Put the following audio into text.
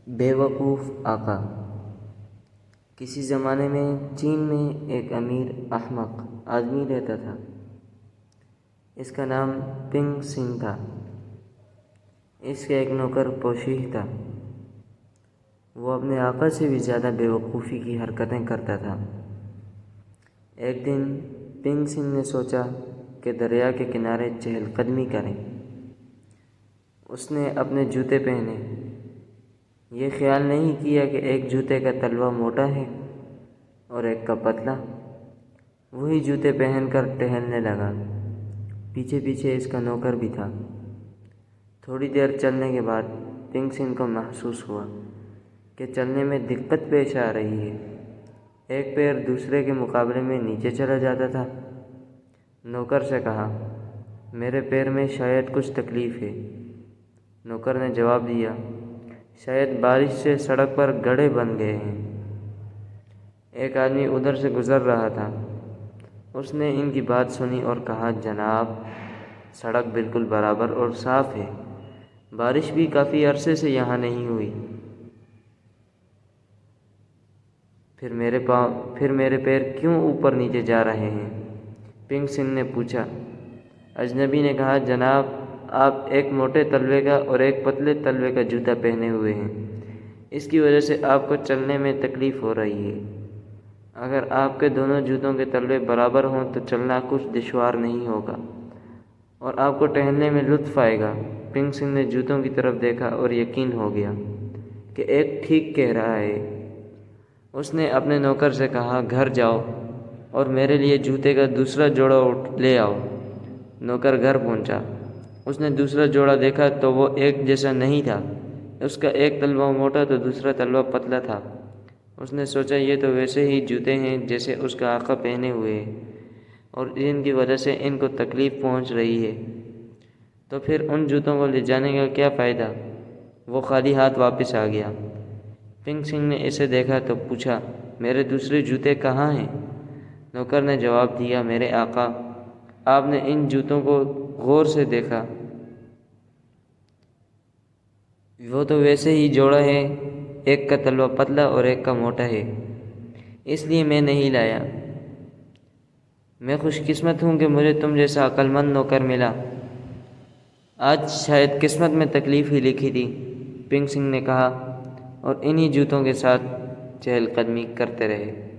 بیوقوف آقا۔ کسی زمانے میں چین میں ایک امیر احمق آدمی رہتا تھا۔ اس کا نام پنگ سنگ تھا۔ اس کا ایک نوکر پوشیح تھا۔ وہ اپنے آقا سے بھی زیادہ بیوقوفی کی حرکتیں کرتا تھا۔ ایک دن پنگ سنگ نے سوچا کہ دریا کے کنارے چہل قدمی کریں۔ اس نے اپنے جوتے پہنے۔ یہ خیال نہیں کیا کہ ایک جوتے کا تلوا موٹا ہے اور ایک کا پتلا۔ وہی جوتے پہن کر ٹہلنے لگا۔ پیچھے پیچھے اس کا نوکر بھی تھا۔ تھوڑی دیر چلنے کے بعد پنگ سنگ کو محسوس ہوا کہ چلنے میں دقت پیش آ رہی ہے۔ ایک پیر دوسرے کے مقابلے میں نیچے چلا جاتا تھا۔ نوکر سے کہا، میرے پیر میں شاید کچھ تکلیف ہے۔ نوکر نے جواب دیا، شاید بارش سے سڑک پر گڑھے بن گئے ہیں۔ ایک آدمی ادھر سے گزر رہا تھا۔ اس نے ان کی بات سنی اور کہا، جناب، سڑک بالکل برابر اور صاف ہے۔ بارش بھی کافی عرصے سے یہاں نہیں ہوئی۔ پھر میرے پیر کیوں اوپر نیچے جا رہے ہیں؟ پنگ سنگ نے پوچھا۔ اجنبی نے کہا، جناب، آپ ایک موٹے تلوے کا اور ایک پتلے تلوے کا جوتا پہنے ہوئے ہیں۔ اس کی وجہ سے آپ کو چلنے میں تکلیف ہو رہی ہے۔ اگر آپ کے دونوں جوتوں کے تلوے برابر ہوں تو چلنا کچھ دشوار نہیں ہوگا اور آپ کو ٹہلنے میں لطف آئے گا۔ پنگ سنگ نے جوتوں کی طرف دیکھا اور یقین ہو گیا کہ ایک ٹھیک کہہ رہا ہے۔ اس نے اپنے نوکر سے کہا، گھر جاؤ اور میرے لیے جوتے کا دوسرا جوڑا لے آؤ۔ نوکر گھر پہنچا۔ اس نے دوسرا جوڑا دیکھا تو وہ ایک جیسا نہیں تھا۔ اس کا ایک تلوا موٹا تو دوسرا تلوا پتلا تھا۔ اس نے سوچا، یہ تو ویسے ہی جوتے ہیں جیسے اس کا آقا پہنے ہوئے ہیں اور جن کی وجہ سے ان کو تکلیف پہنچ رہی ہے، تو پھر ان جوتوں کو لے جانے کا کیا فائدہ؟ وہ خالی ہاتھ واپس آ گیا۔ پنگ سنگ نے اسے دیکھا تو پوچھا، میرے دوسرے جوتے کہاں ہیں؟ نوکر نے جواب دیا، میرے آقا، آپ نے ان جوتوں کو غور سے دیکھا، وہ تو ویسے ہی جوڑا ہے، ایک کا تلوا پتلا اور ایک کا موٹا ہے، اس لیے میں نہیں لایا۔ میں خوش قسمت ہوں کہ مجھے تم جیسا عقل مند نوکر ملا۔ آج شاید قسمت میں تکلیف ہی لکھی تھی، پنگ سنگ نے کہا اور انہی جوتوں کے ساتھ چہل قدمی کرتے رہے۔